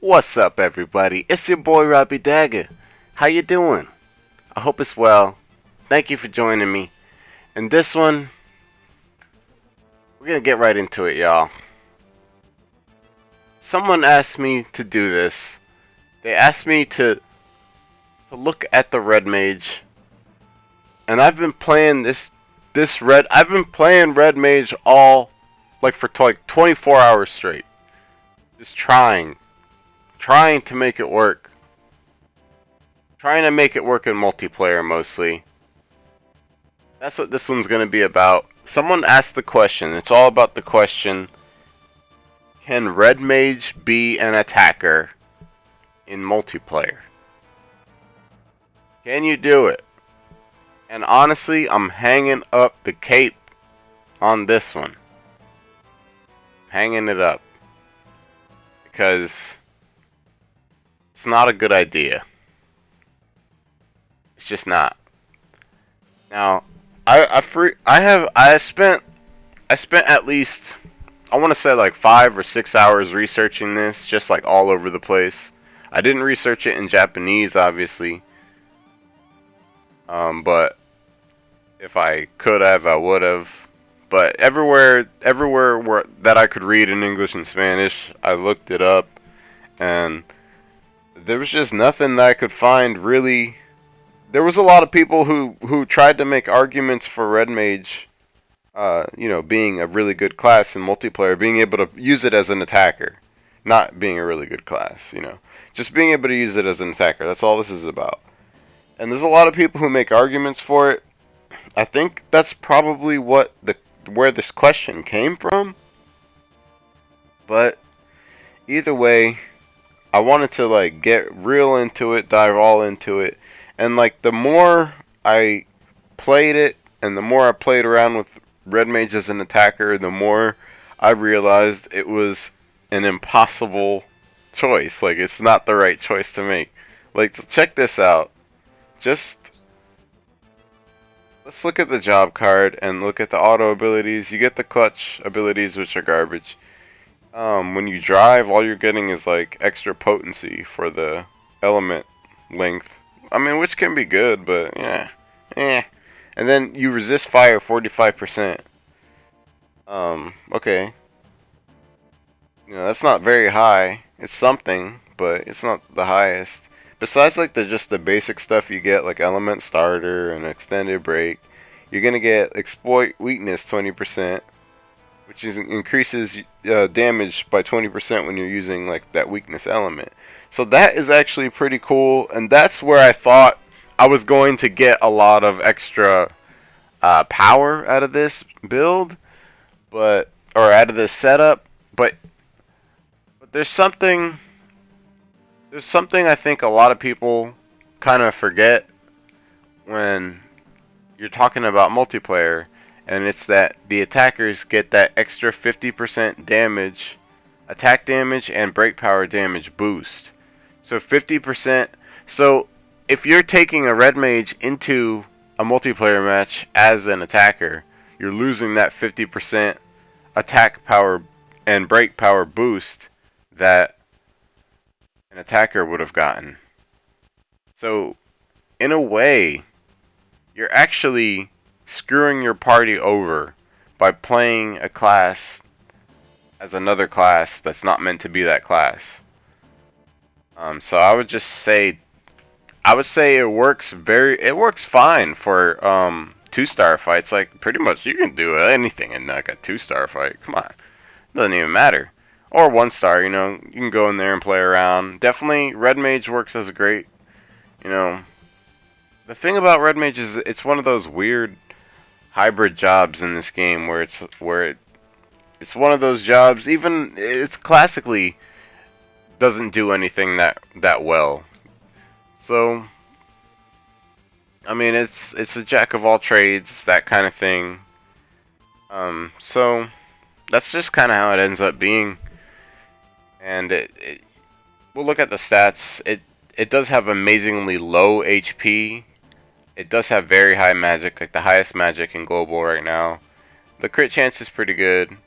What's up, everybody? It's your boy Robbie Dagger. How you doing? I hope it's well. Thank you for joining me. And this one, we're gonna get right into it, y'all. Someone asked me to do this. They asked me to look at the Red Mage, and I've been playing I've been playing Red Mage all for 24 hours straight, just trying to make it work. Trying to make it work in multiplayer mostly. That's what this one's going to be about. Someone asked the question. It's all about the question. Can Red Mage be an attacker in multiplayer? Can you do it? And honestly, I'm hanging up the cape on this one. Hanging it up. Because it's not a good idea. It's just not. Now, I spent at least, I want to say, like 5 or 6 hours researching this, just like all over the place. I didn't research it in Japanese, obviously. But if I could have, I would have. But everywhere that I could read in English and Spanish, I looked it up, and there was just nothing that I could find really. There was a lot of people who tried to make arguments for Red Mage, being a really good class in multiplayer, being able to use it as an attacker, not being a really good class, just being able to use it as an attacker. That's all this is about. And there's a lot of people who make arguments for it. I think that's probably where this question came from. But either way, I wanted to get real into it, dive all into it. And the more I played it, and the more I played around with Red Mage as an attacker, the more I realized it was an impossible choice. It's not the right choice to make. Check this out. Just let's look at the job card and look at the auto abilities. You get the clutch abilities, which are garbage. When you drive, all you're getting is extra potency for the element length. I mean, which can be good, but yeah, And then you resist fire 45%. Okay. That's not very high. It's something, but it's not the highest. Besides the basic stuff you get, like element starter and extended break, you're gonna get exploit weakness 20%, which increases damage by 20% when you're using that weakness element. So that is actually pretty cool, and that's where I thought I was going to get a lot of extra power out of this build, or out of this setup. But there's something I think a lot of people kind of forget when you're talking about multiplayer, and it's that the attackers get that extra 50% damage, attack damage, and break power damage boost. So 50%. So if you're taking a Red Mage into a multiplayer match as an attacker, you're losing that 50% attack power and break power boost that an attacker would have gotten. So in a way, you're actually screwing your party over by playing a class as another class that's not meant to be that class. So I would say it works fine for 2-star fights. Pretty much you can do anything in a 2-star fight. Come on, doesn't even matter. Or 1-star, you can go in there and play around. Definitely, Red Mage works as a great, the thing about Red Mage is it's one of those weird hybrid jobs in this game where it's one of those jobs. Even it's classically doesn't do anything that well. So I mean, it's a jack of all trades, that kind of thing. So that's just kind of how it ends up being. And we'll look at the stats. It does have amazingly low HP. It does have very high magic, the highest magic in global right now. The crit chance is pretty good.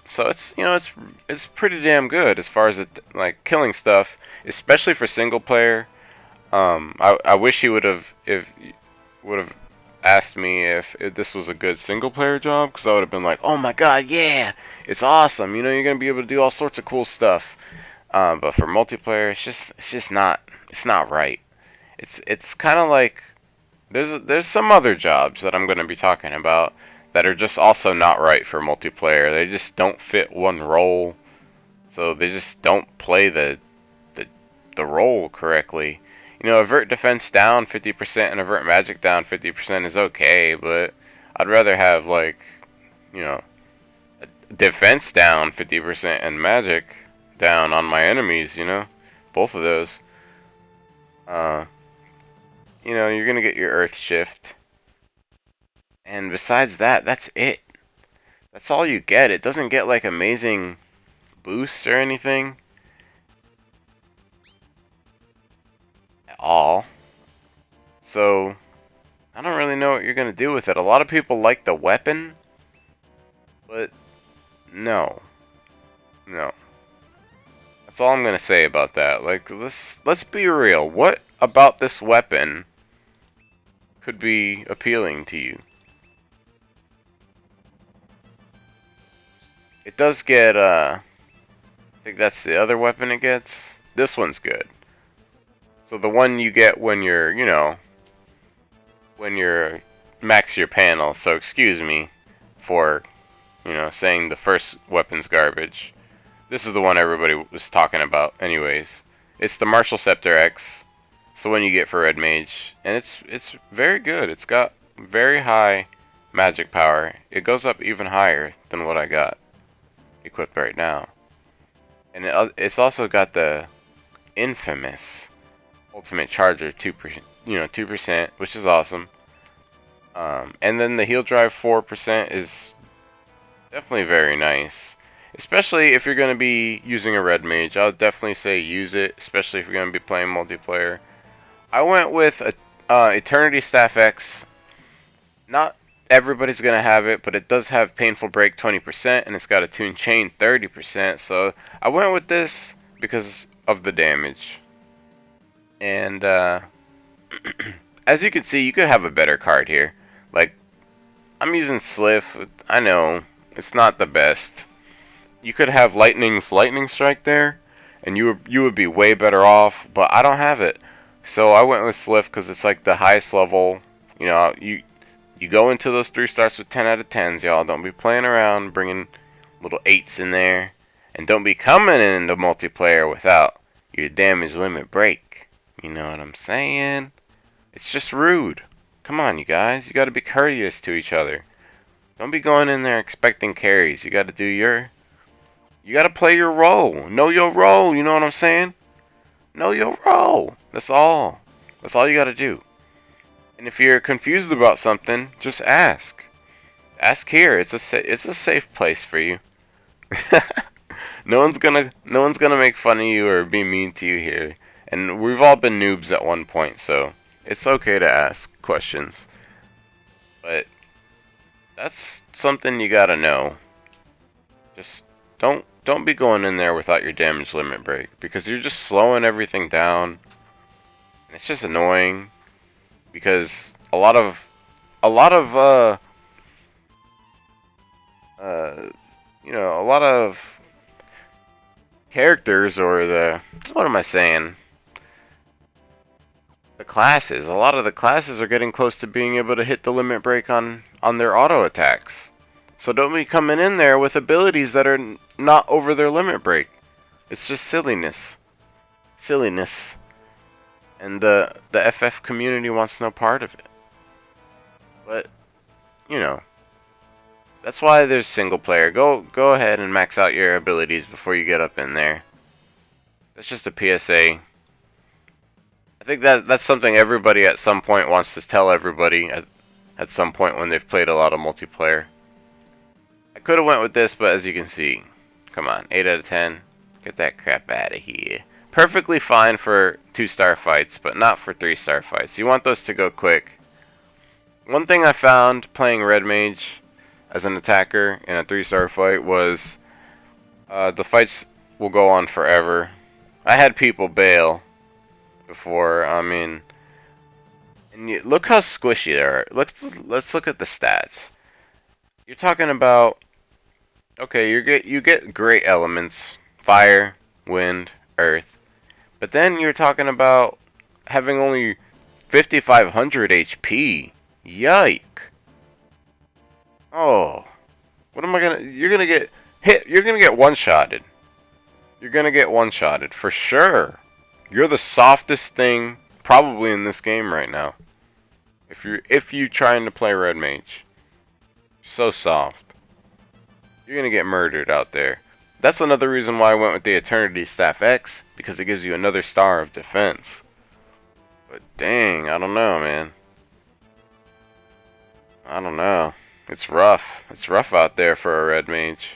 So it's it's pretty damn good as far as like killing stuff, especially for single player. I wish he would have asked me if this was a good single player job, because I would have been like, oh my god, yeah, it's awesome. You're gonna be able to do all sorts of cool stuff. But for multiplayer, it's just not right. It's kind of like there's some other jobs that I'm gonna be talking about that are just also not right for multiplayer. They just don't fit one role, so they just don't play the, the role correctly. Avert defense down 50% and avert magic down 50% is okay, but I'd rather have like, you know, defense down 50% and magic down on my enemies. Both of those. Uh, you're gonna get your earth shift. And besides that, that's it. That's all you get. It doesn't get like amazing boosts or anything at all. So, I don't really know what you're going to do with it. A lot of people like the weapon, but no. No. That's all I'm going to say about that. Like, let's be real. What about this weapon could be appealing to you? It does get, I think that's the other weapon it gets. This one's good. So the one you get when you're max your panel. So excuse me for, saying the first weapon's garbage. This is the one everybody was talking about anyways. It's the Martial Scepter X. It's the one you get for Red Mage. And it's very good. It's got very high magic power. It goes up even higher than what I got equipped right now. And it's also got the infamous Ultimate Charger 2%, 2%, which is awesome. And then the heal drive 4% is definitely very nice, especially if you're going to be using a Red Mage. I would definitely say use it, especially if you're going to be playing multiplayer. I went with Eternity Staff X. Not everybody's going to have it, but it does have Painful Break 20%, and it's got Attuned Chain 30%. So I went with this because of the damage. And as you can see, you could have a better card here. Like, I'm using Sliff. I know it's not the best. You could have Lightning's Lightning Strike there, and you would be way better off. But I don't have it, so I went with Sliff because it's like the highest level. You go into those 3 starts with 10 out of 10s, y'all. Don't be playing around, bringing little 8s in there, and don't be coming into multiplayer without your damage limit break. You know what I'm saying? It's just rude. Come on, you guys. You gotta be courteous to each other. Don't be going in there expecting carries. You gotta You gotta play your role. Know your role, you know what I'm saying? Know your role. That's all. That's all you gotta do. And if you're confused about something, just ask. Ask here. It's a safe place for you. No one's gonna make fun of you or be mean to you here. And we've all been noobs at one point, so it's okay to ask questions. But that's something you gotta know. Just don't be going in there without your damage limit break, because you're just slowing everything down. And it's just annoying because a lot of characters, or what am I saying? A lot of the classes are getting close to being able to hit the limit break on their auto attacks. So don't be coming in there with abilities that are not over their limit break. It's just silliness. Silliness. And the FF community wants no part of it. But, that's why there's single player. Go ahead and max out your abilities before you get up in there. That's just a PSA. I think that's something everybody at some point wants to tell everybody at some point when they've played a lot of multiplayer. I could have went with this, but as you can see, come on, 8 out of 10. Get that crap out of here. Perfectly fine for 2-star fights, but not for 3-star fights. You want those to go quick. One thing I found playing Red Mage as an attacker in a 3-star fight was The fights will go on forever. I had people bail before. I mean, and look how squishy they are. Let's look at the stats. You're talking about, okay, you get great elements: fire, wind, earth. But then you're talking about having only 5,500 HP. Yike! Oh, what am I gonna? You're gonna get hit. You're gonna get one-shotted. You're gonna get one-shotted for sure. You're the softest thing probably in this game right now. If you trying to play Red Mage, so soft. You're gonna get murdered out there. That's another reason why I went with the Eternity Staff X, because it gives you another star of defense. But dang, I don't know, man. I don't know. It's rough. It's rough out there for a Red Mage.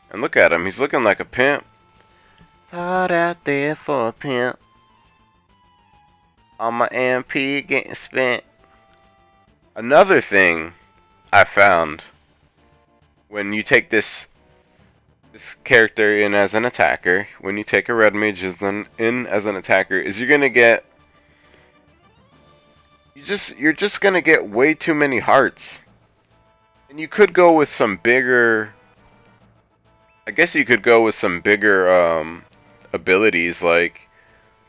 And look at him. He's looking like a pimp. It's hot out there for a pimp. On my MP getting spent. Another thing I found when you take this character in as an attacker, when you take a Red Mage in as an attacker, is you're gonna get you're just gonna get way too many hearts. And you could go with some bigger, I guess you could go with some bigger abilities, like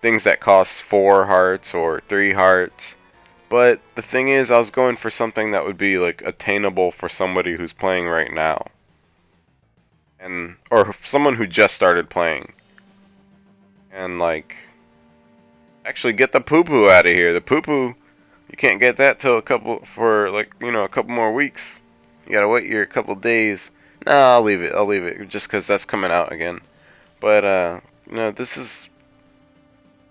things that cost 4 hearts or 3 hearts. But the thing is, I was going for something that would be like attainable for somebody who's playing right now. Or someone who just started playing. And like, actually get the poo-poo out of here. The poo-poo, you can't get that till a couple more weeks. You gotta wait your couple days. No, I'll leave it just because that's coming out again. But this is,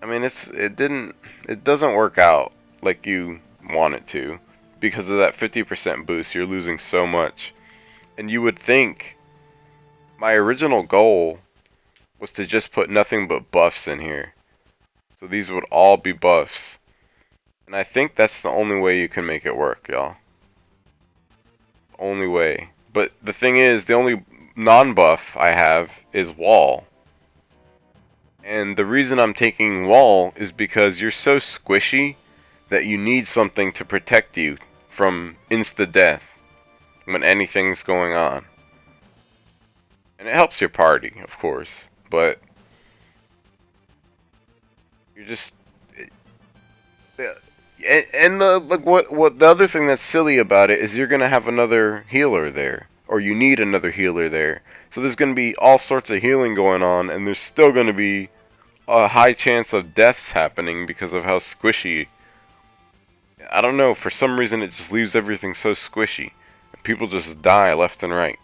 I mean, it doesn't work out like you want it to, because of that 50% boost. You're losing so much. And you would think my original goal was to just put nothing but buffs in here, so these would all be buffs. And I think that's the only way you can make it work, y'all. Only way. But the thing is, the only non-buff I have is wall. And the reason I'm taking wall is because you're so squishy that you need something to protect you from insta-death when anything's going on. And it helps your party, of course, but you're just, and what the other thing that's silly about it is you're gonna have another healer there, or you need another healer there. So there's gonna be all sorts of healing going on, and there's still gonna be a high chance of deaths happening because of how squishy. I don't know, for some reason it just leaves everything so squishy. People just die left and right.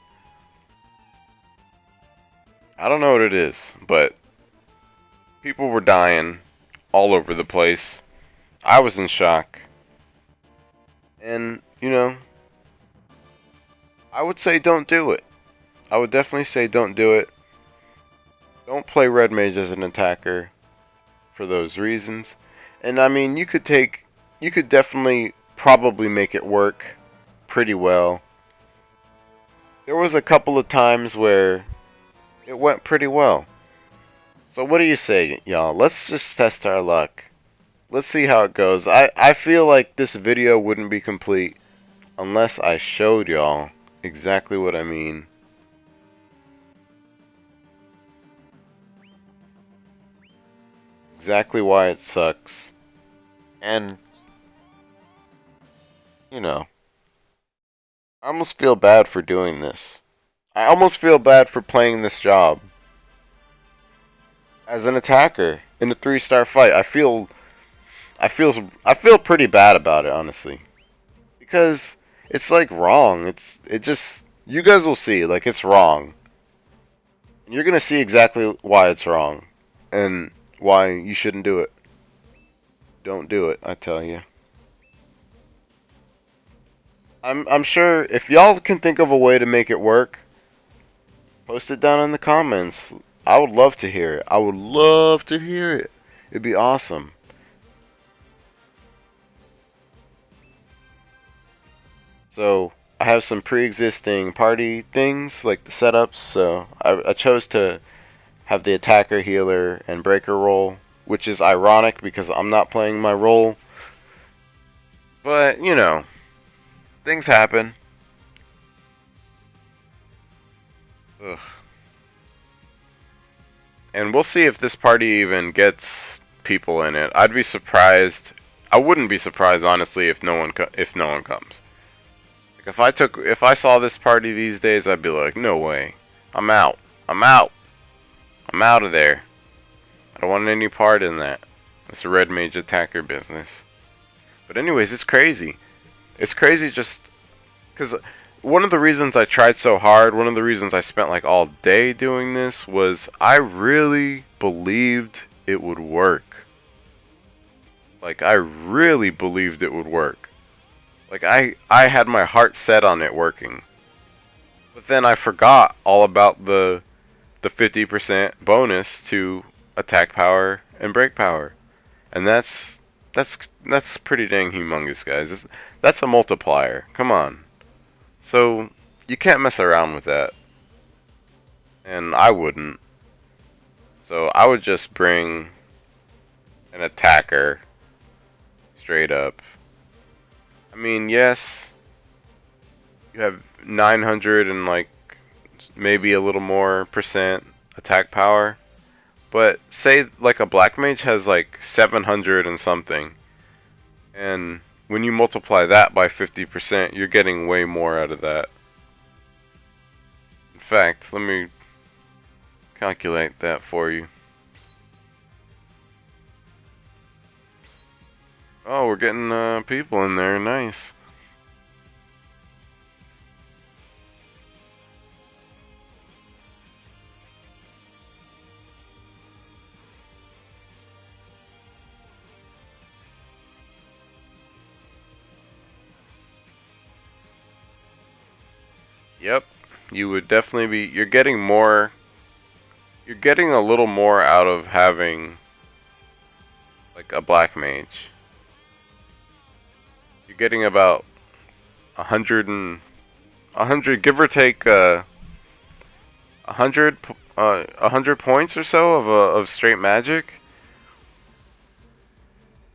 I don't know what it is, but people were dying all over the place. I was in shock. And, I would say don't do it. I would definitely say don't do it. Don't play Red Mage as an attacker for those reasons. And I mean, you could definitely probably make it work pretty well. There was a couple of times where it went pretty well. So what do you say, y'all? Let's just test our luck. Let's see how it goes. I feel like this video wouldn't be complete unless I showed y'all exactly what I mean. Exactly why it sucks. And, I almost feel bad for doing this. I almost feel bad for playing this job as an attacker in a 3-star fight. I feel pretty bad about it, honestly, because it's like wrong. You guys will see, like, it's wrong. And you're gonna see exactly why it's wrong and why you shouldn't do it. Don't do it, I tell you. I'm sure if y'all can think of a way to make it work, post it down in the comments. I would love to hear it. I would love to hear it. It'd be awesome. So, I have some pre-existing party things like the setups, so I chose to have the attacker, healer, and breaker role, which is ironic because I'm not playing my role. But you know, things happen. Ugh. And we'll see if this party even gets people in it. I'd be surprised. I wouldn't be surprised honestly if no one comes. Like if I saw this party these days, I'd be like, no way. I'm out. I'm out. I'm out of there. I don't want any part in that. It's a Red Mage attacker business. But anyways, it's crazy. It's crazy just because one of the reasons I tried so hard, one of the reasons I spent like all day doing this was I really believed it would work. Like I really believed it would work. Like I had my heart set on it working. But then I forgot all about the 50% bonus to attack power and break power. And that's pretty dang humongous, guys. That's a multiplier. Come on. So you can't mess around with that. And I wouldn't. So I would just bring an attacker straight up. I mean, yes, you have 900 and like maybe a little more percent attack power. But say like a black mage has like 700 and something. And when you multiply that by 50%, you're getting way more out of that. In fact, let me calculate that for you. Oh, we're getting people in there. Nice. Yep. You would definitely be. You're getting more. You're getting a little more out of having like a black mage. You're getting about 100, give or take, 100 points or so of straight magic.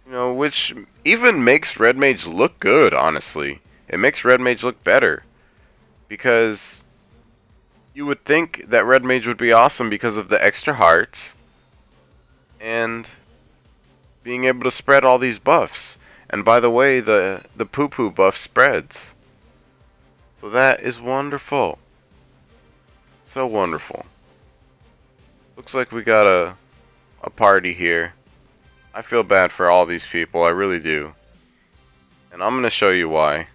You know, which even makes Red Mage look good. Honestly, it makes Red Mage look better because you would think that Red Mage would be awesome because of the extra hearts and being able to spread all these buffs. And by the way, the poo poo buff spreads. So that is wonderful. So wonderful. Looks like we got a party here. I feel bad for all these people, I really do. And I'm gonna show you why.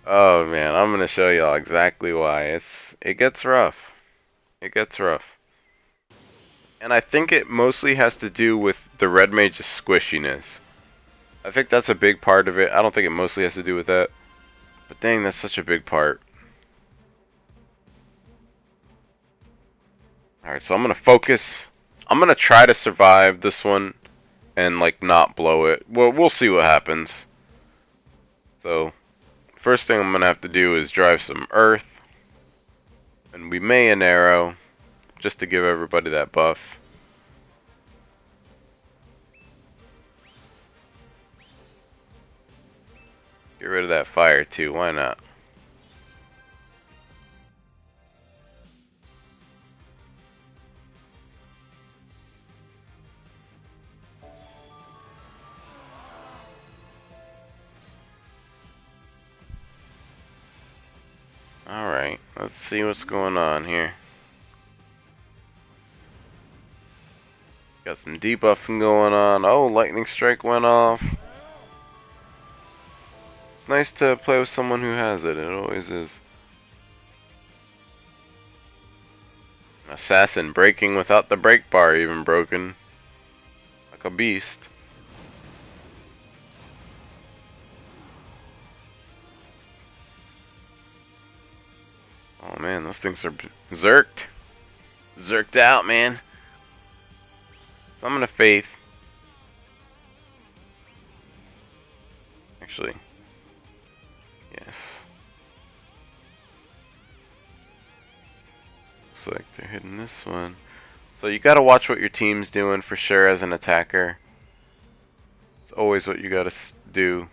Oh man, I'm gonna show y'all exactly why. It gets rough. It gets rough. And I think it mostly has to do with the Red Mage's squishiness. I think that's a big part of it. I don't think it mostly has to do with that. But dang, that's such a big part. Alright, so I'm gonna focus. I'm gonna try to survive this one and like not blow it. Well, we'll see what happens. So, first thing I'm gonna have to do is drive some earth. And we may an arrow, just to give everybody that buff. Get rid of that fire too, why not? Alright, let's see what's going on here. Got some debuffing going on. Oh, lightning strike went off. It's nice to play with someone who has it. It always is. Assassin breaking without the break bar even broken. Like a beast. Oh man, those things are zerked. Zerked out, man. So I'm gonna faith. actually. Yes. Looks like they're hitting this one. So you gotta watch what your team's doing for sure as an attacker. It's always what you gotta do.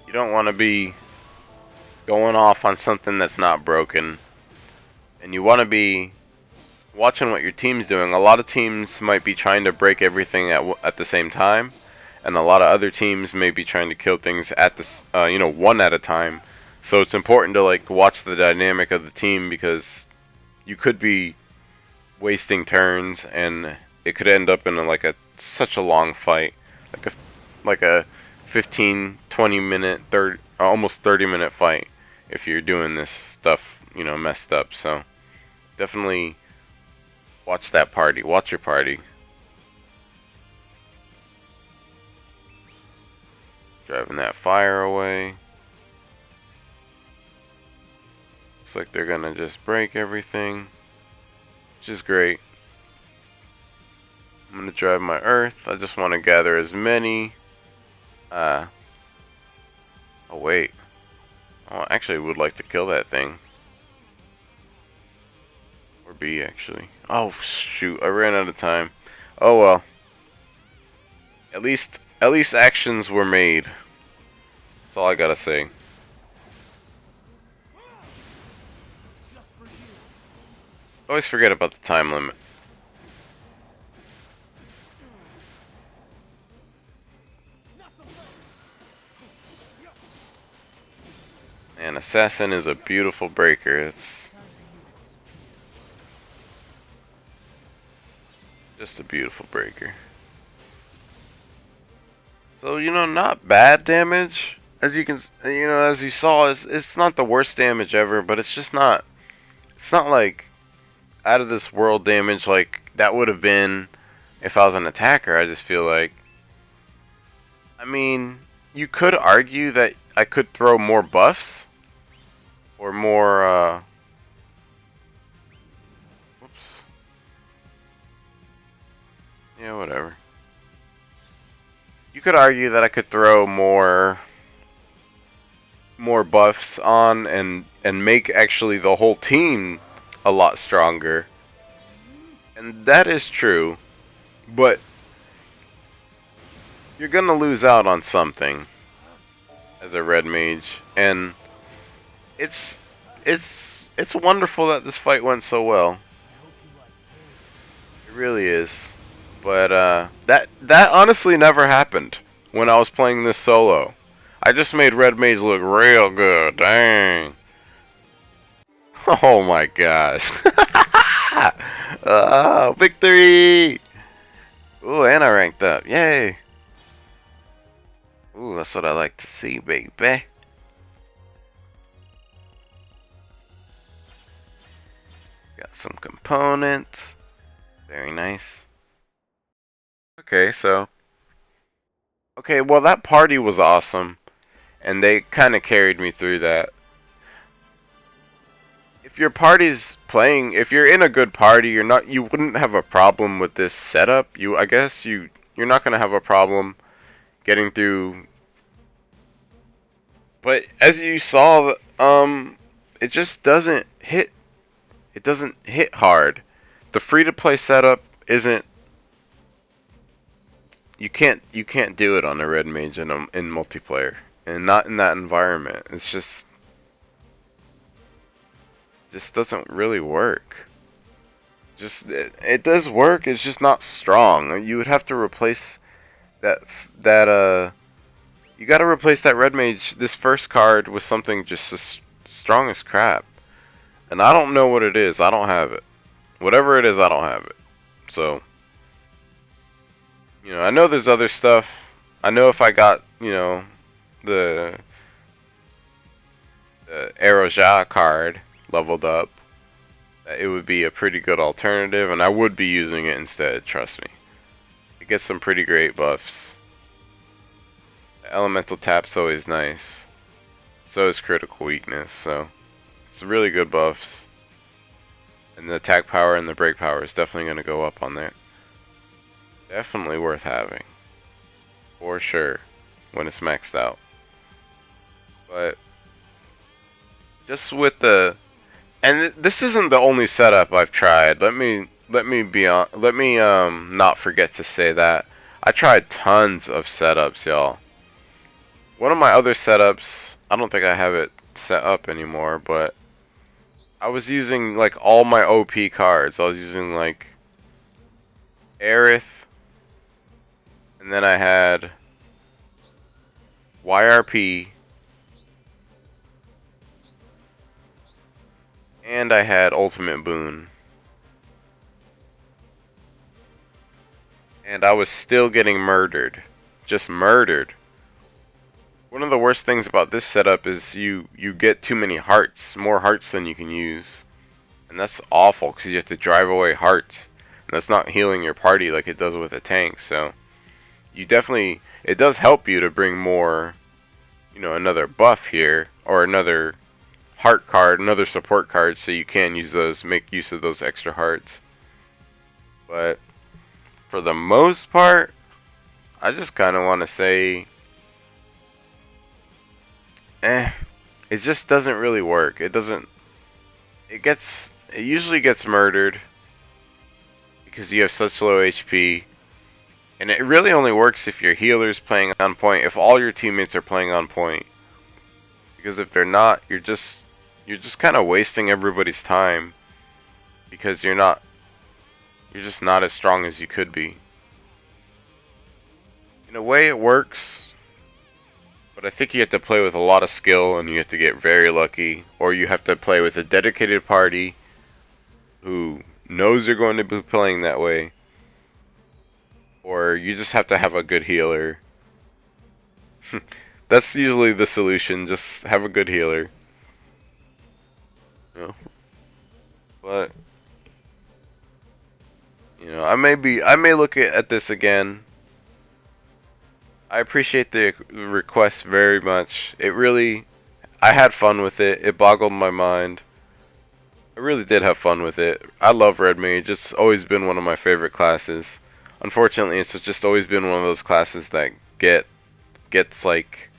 You don't want to be going off on something that's not broken. And you want to be watching what your team's doing. A lot of teams might be trying to break everything at the same time. And a lot of other teams may be trying to kill things at the one at a time. So it's important to like watch the dynamic of the team, because you could be wasting turns and it could end up in such a long fight, like a 15, 20 minute, almost 30-minute fight if you're doing this stuff, messed up. So definitely watch that party. Watch your party. Driving that fire away. Looks like they're gonna just break everything, which is great. I'm gonna drive my earth. I just want to gather as many. Oh wait. Oh, I actually would like to kill that thing. Or B, actually. Oh shoot! I ran out of time. Oh well. At least actions were made. That's all I gotta say. Always forget about the time limit. And Assassin is a beautiful breaker. It's just a beautiful breaker. So, not bad damage. As you can, as you saw, it's not the worst damage ever, but it's not like out of this world damage like that would have been if I was an attacker. I just feel like, I mean, you could argue that I could throw more buffs or more whoops. Yeah, whatever. You could argue that I could throw more buffs on and make actually the whole team a lot stronger. And that is true, but you're gonna lose out on something as a red mage, and it's wonderful that this fight went so well. It really is. But that honestly never happened when I was playing this solo. I just made Red Mage look real good. Dang. Oh my gosh. Oh, victory! Ooh, and I ranked up. Yay! Ooh, that's what I like to see, baby. Got some components. Very nice. Okay, so. Okay, well, that party was awesome. And they kind of carried me through that. If your party's playing, if you're in a good party, you wouldn't have a problem with this setup. I guess you're not gonna have a problem getting through. But as you saw, it just doesn't hit. It doesn't hit hard. The free-to-play setup isn't. You can't do it on a Red Mage in multiplayer, and not in that environment. It's just doesn't really work. It does work. It's just not strong. You would have to replace that. You got to replace that Red Mage, this first card, with something just as strong as crap. And I don't know what it is. I don't have it. Whatever it is, I don't have it. So, I know there's other stuff. I know if I got, the Aeroja card leveled up, it would be a pretty good alternative, and I would be using it instead, trust me. It gets some pretty great buffs. The elemental tap's always nice. So is critical weakness. So it's really good buffs. And the attack power and the break power is definitely going to go up on there. Definitely worth having. For sure. When it's maxed out. But just with the... And this isn't the only setup I've tried. Let me not forget to say that. I tried tons of setups, y'all. One of my other setups, I don't think I have it set up anymore, but I was using like all my OP cards. I was using like Aerith, and then I had YRP, and I had Ultimate Boon. And I was still getting murdered. Just murdered. One of the worst things about this setup is you get too many hearts. More hearts than you can use. And that's awful because you have to drive away hearts. And that's not healing your party like it does with a tank. So you definitely... It does help you to bring more... You know, another buff here. Or another heart card. Another support card. So you can use those. Make use of those extra hearts. But... For the most part, I just kind of want to say, it just doesn't really work. It usually gets murdered because you have such low HP, and it really only works if your healer's playing on point, if all your teammates are playing on point. Because if they're not, you're just kind of wasting everybody's time because you're just not as strong as you could be. In a way it works, but I think you have to play with a lot of skill and you have to get very lucky, or you have to play with a dedicated party who knows you're going to be playing that way, or you just have to have a good healer. That's usually the solution, just have a good healer. You know? But you know, I may look at this again. I appreciate the request very much. I had fun with it. It boggled my mind. I really did have fun with it. I love Red Mage. It's always been one of my favorite classes. Unfortunately, it's just always been one of those classes that gets like,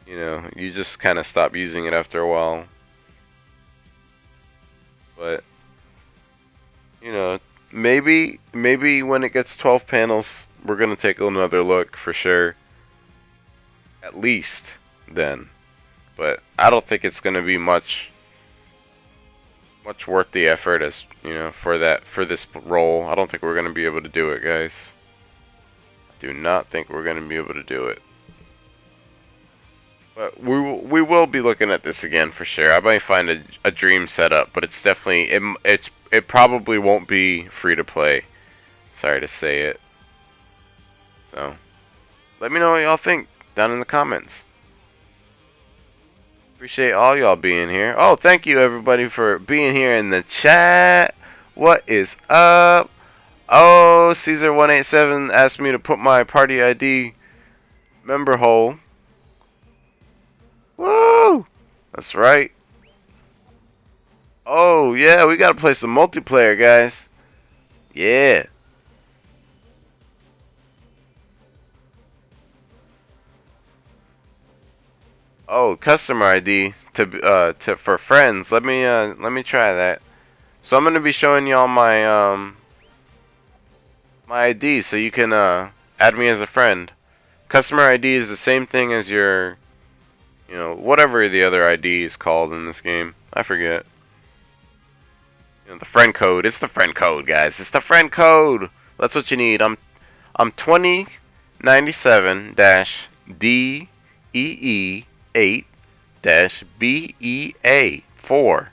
you know, you just kind of stop using it after a while. But you know, maybe when it gets 12 panels, we're going to take another look for sure. At least then. But I don't think it's going to be much worth the effort as, you know, for this role. I don't think we're going to be able to do it, guys. I do not think we're going to be able to do it. But we will be looking at this again for sure. I might find a dream setup, but it's definitely it probably won't be free to play. Sorry to say it. So, let me know what y'all think down in the comments. Appreciate all y'all being here. Oh, thank you everybody for being here in the chat. What is up? Oh, Caesar187 asked me to put my party ID member hole. Woo! That's right. Oh, yeah, we gotta play some multiplayer, guys. Yeah. Oh, customer ID for friends. Let me try that. So I'm gonna be showing y'all my my ID, so you can add me as a friend. Customer ID is the same thing as your, you know, whatever the other ID is called in this game. I forget. You know, the friend code. It's the friend code, guys. It's the friend code. That's what you need. I'm 2097-DEE8-BEA4.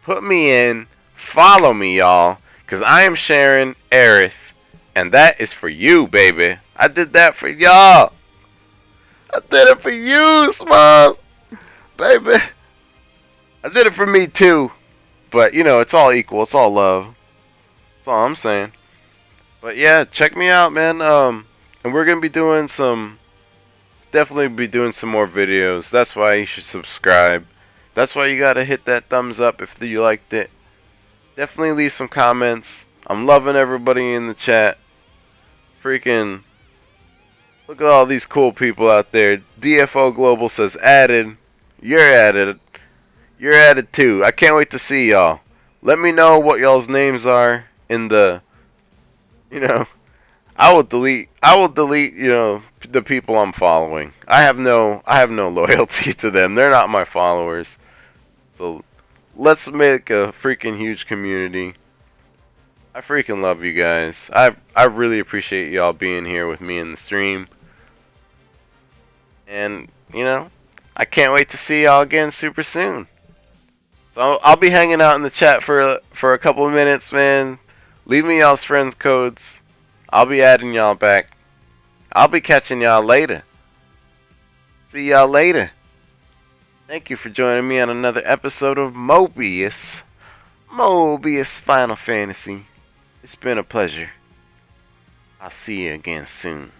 Put me in. Follow me, y'all. Because I am sharing Aerith. And that is for you, baby. I did that for y'all. I did it for you, Smiles. Baby. I did it for me, too. But, you know, it's all equal. It's all love. That's all I'm saying. But, yeah, check me out, man. And we're going to be doing some definitely be doing some more videos. That's why you should subscribe. That's why you gotta hit that thumbs up if you liked it. Definitely leave some comments. I'm loving everybody in the chat. Freaking look at all these cool people out there. DFO Global says added. You're added. You're added too. I can't wait to see y'all. Let me know what y'all's names are in the, I will delete, the people I'm following. I have no loyalty to them. They're not my followers. So let's make a freaking huge community. I freaking love you guys. I really appreciate y'all being here with me in the stream. And, I can't wait to see y'all again super soon. So I'll be hanging out in the chat for a couple of minutes, man. Leave me y'all's friends codes. I'll be adding y'all back. I'll be catching y'all later. See y'all later. Thank you for joining me on another episode of Mobius Final Fantasy. It's been a pleasure. I'll see you again soon.